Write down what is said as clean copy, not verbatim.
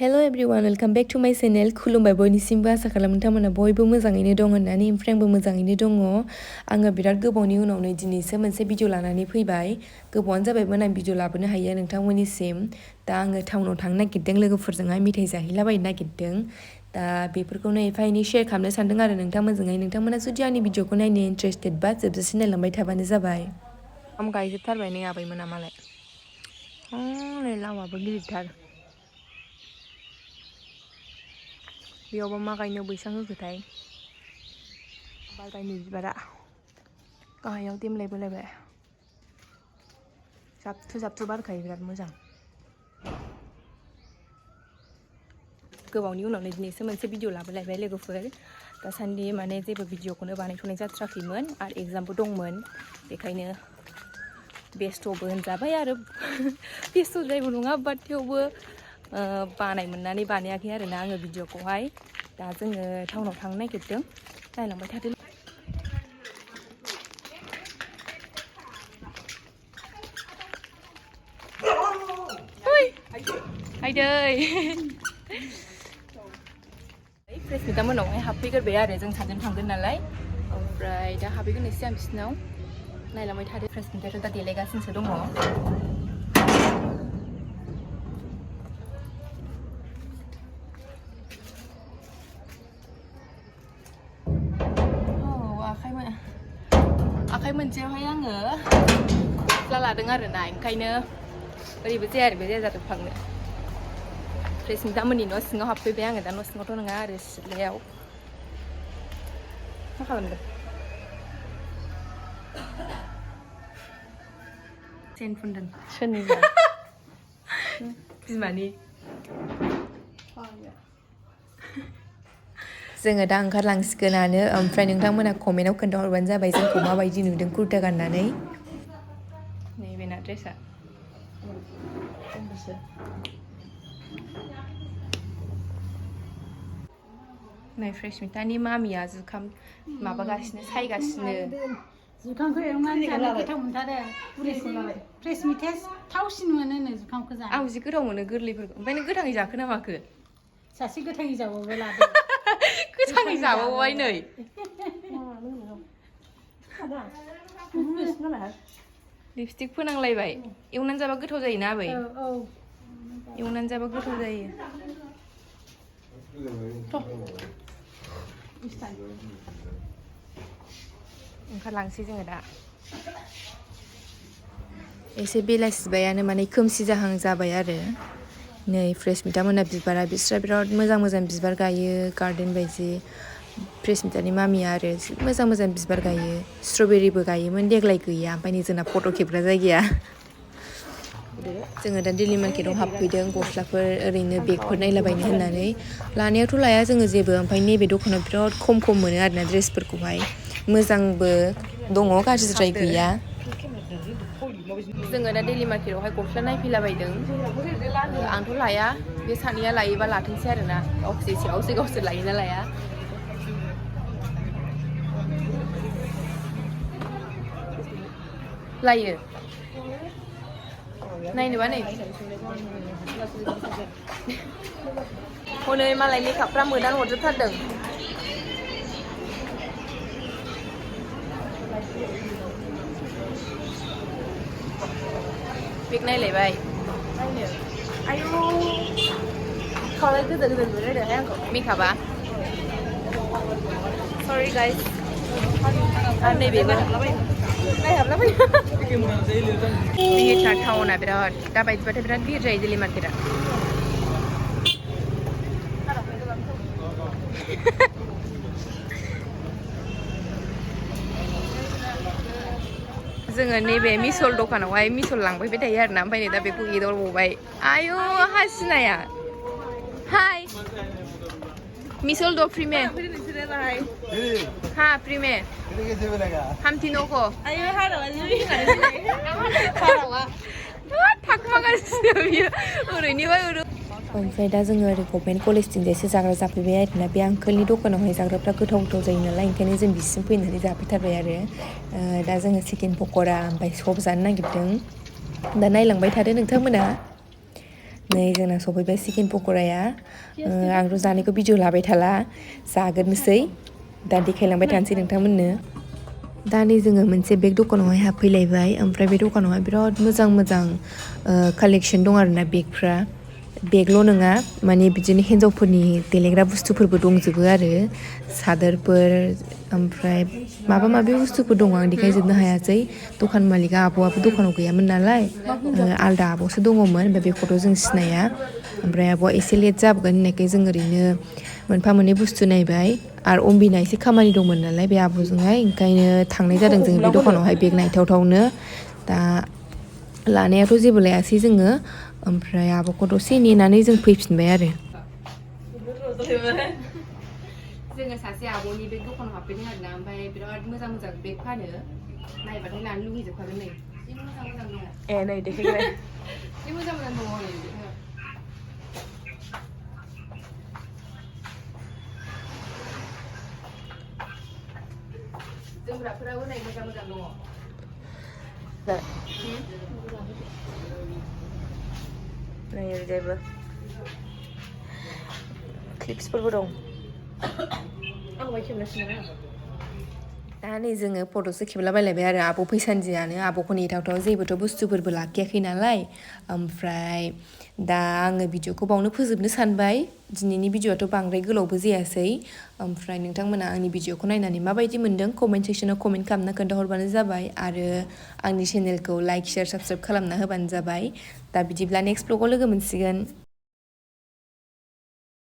Hello everyone, welcome back to my channel. खुलुमबाय बयनिसिमबो आसा खालामो नोंथांमोना बयबो मोजाङैनो दं होननानै ओमफ्राय आंबो मोजाङैनो दङ। आङो बिराद गोबावनि उनावनो दिनैसो मोनसे भिडिअ लानानै फैबाय। गोबावानो जाबायमोन आं भिडिअ लाबोनो हायो नोंथांमोननिसिम। दा आङो टाउनाव थांनो नागिरदों लोगोफोरजोंहाय मेथाइ जाहैलाबायनो नागिरदों। दा बेफोरखौनो एफा एनै शेयार खालामनो सानदों आरो नोंथांमोनजोंहाय। नोंथांमोना जुदि आंनि भिडिअखौ नायनो इन्टारेस्टेड बा जोबजासिम नायलांबाय थाबानो जाबाय। आम गायजोबथारबाय नै आबैमोना मालाय। नै लामाबो गिदिरथार। बेयावबा मा गायनो बैसां होखोथाय बारबायनि बिबारा गाहायाव देमलाय बोलायबाय जाबथु बारखायो बिराद मोजां। गोबावनि उनावनो दिनैसो मोनसे भिडिअ लाबोलायबाय लोगोफोर। दासान्दि माने जेबो भिडिअखौनो बानायथ'नाय जाथ्राखैमोन आरो एग्जामबो दंमोन, बेखायनो बेस्थ'बो होनजाबाय आरो बेस्थ'द्रायबो नङा, बाट थेवबो बानाय मोननानै बानायाखै आरोना आङो भिडिअखौहाय। दा जोङो टाउनाव थांनो नागिरदों, नायलांबाय थादो। हायदै फ्रेस मिटामोनावहाय हाबफैग्रोबाय आरो जों सानजों थांगोन नालाय, ओमफ्राय दा हाबफैग्रोनोसै आं बिसिनाव। नायलांबाय थादो। फ्रेस मिटाथ' दा देलायगासिनोसो दङ। आखाइ मोनसेयावहाय आङो गस्ला लादों आरोना, ओंखायनो ओरैबो जाया ओरैबो जाया जादों फांनो। फ्रेस मिटामोननि न' सिङाव हाबफैबाय आङो। दा न' सिङावथ' नङा आरो सिथ्लायाव। मा खालामदों? सेन फुनदों। सोरनिबा? बिमानि। जोङो दा ओंखारलांसिगोनानो। ओमफ्राय नोंथांमोना कमेन्टआव खोन्थाहरबानो जाबाय जोंखौ माबायदि नुदों कुर्ता गाननानै। नैबेना ड्रेसा। नै फ्रेस मिटानि मामिया जुखाम माबागासिनो, सायगासिनो। जुखामखौ एवनानै जानो गोथाव मोनथारो। फ्रेस मिटाया थावसिन मोनो जुखामखौ जानो। आं जि गोथाव मोनो गोरलैफोरखौ। ओमफ्राय नों गोथाङै जाखो ना माखो? सासे गोथाङै जाबावो लादो। गोथाङै जाबावबाय नै। लिपस्टिक फोनांलायबाय। एवनानै जाबा गोथाव जायोना आबै? औ। एवनानै जाबा गोथाव जायो। ओंखारलांसै जोङो दा। एसे बेलासिबायानो, माने खोमसि जाहां जाबाय आरो। नै फ्रेस मिटामोना बिबारा, बिस्रा बिराद मोजां मोजां बिबार गायो, गार्डेन बायदि। फ्रेस मिटानि मामिया आरो मोजां मोजां बिबार गायो। स्ट्रबेरिबो गायोमोन, देग्लाय गैया। ओमफ्राय नै जोंना फट' खेबग्रा जायगाया। जोङो दा दैलि मार्केटाव हाबफैदों गस्लाफोर ओरैनो बेगफोर नायलाबायनो होननानै। लानायावथ' लाया जोङो जेबो, ओमफ्राय नैबे दखानाव बिराद खम मोनो आरोना ड्रेसफोरखौहाय। मोजांबो दङ, गाज्रिद्राय गैया। जोङो दा दैलि मार्केटावहाय गस्ला नायफैलाबायदों। आंथ' लाया, बे सानैया लायोबा लाथोंसै आरोना। गावसोर लायोना लाया। लायो नायनोबा नै। हनै मालाय मेकआपफ्रा मोदान हरजोबथारदों। बेग नायलायबाय। आयु खावलाय गोजा गोजा नुलायलायदोंहाय आंखौ मेकआपआ। सरि गाइस। आरो नैबेबो नायहाबलाबायो। भिरथार टाउना बिराद, दा बायदिबाथाय बिराद भिर जायो दैलि मार्केटा। जोङो नैबे मिसल दखानावहाय मिसल लांफैबाय थायो आरोना, ओमफ्राय नै दा बेखौ एदावबावबाय। आयु हासिनाया। हाय मिसल दो फ्री में। हाँ फ्री में। हम तीनों को। थाखुमागासिनो बियो ओरैनिफ्राय ओरै। ओमफ्राय दा जोङो ओरै गभर्नमेन्ट कलेजथिंजायसो जाग्रा जाफैबाय आरोना। बे आंकोलनि दखानावहाय जाग्राफ्रा गोथाव गोथाव जायो नालाय, ओंखायनो जों बिसिम फैनानै जाफैथारबाय आरो। दा जोङो चिकेन पक'रा ओमफ्राय सब जानो नागिरदों। दा नायलांबाय थादो नोंथांमोना। नै जोंना सफैबाय चिकेन पक'राया आंथ' जानायखौ भिडिअ लाबाय थाला जाग्रोनोसै दा देखायलांबाय थानोसै नोंथांमोननो दा नै जोङो मोनसे बेग दखानावहाय हाबफैलायबाय ओमफ्राय बे दखानावहाय बिराद मोजां मोजां कालेक्सन दं आरोना बेगफ्रा बेगल' नङा माने बिदिनो हिन्जावफोरनि देलायग्रा बुस्थुफोरबो दंजोबो आरो सादोरफोर ओमफ्राय माबा माबि बुस्थुफोर दङ आं देखायजोबनो हायासै दखान मालिकआ आब'आबो दखानाव गैयामोन नालाय आलदा आब'सो दङमोन ओमफ्राय बेखौथ' जों सिनाया ओमफ्राय आब'आ एसे लेट जाबोगोन होननायखाय जों ओरैनो मोनफा मोननै बुस्थु नायबाय आरो अम्बिना एसे खामानि दंमोन नालाय बे आब'जोंहाय ओंखायनो थांनाय जादों जों बे दखानावहाय बेग नायथावथावनो दा लानायाथ' जेबो लायासै जोङो ओमफ्राय आब'खौ दसे नेनानै जों फैफिनबाय आरो जोङो सासे आब'नि बेग दखानाव हाबफैदों आरोना ओमफ्राय बिराद मोजां मोजां बेग फानो नायबाथाय लानो लुगैजोबखागोन नै जि मोजां मोजां दङ नै देखायग्रा जि मोजां मोजां दङ नै जोमग्राफोराबो नै मोजां मोजां दङ नै ओरैजायबो क्लिप्सफोरबो दं दा नै जोङो फट'सो खेबलाबायलायबाय आरो आब' फैसान्दियानो आब'खौ नेथावथाव जेबोथ' बुस्थुफोरबो लाखियाखै नालाय ओमफ्राय दा आङो भिडिअखौ बावनो फोजोबनो सानबाय दिनैनि भिडिअआथ' बांद्राय गोलावबो जायासै ओमफ्राय नोंथांमोना आंनि भिडिअखौ नायनानै माबायदि मोन्दों कमेन्ट सेक्सनाव कमेन्ट खालामना खोन्थाहरबानो जाबाय आरो आंनि चेनेलखौ लाइक शेयार साबस्क्राइब खालामना होबानो जाबाय दा बिदिब्ला नेक्स्ट ब्लगाव लोगो मोनसिगोन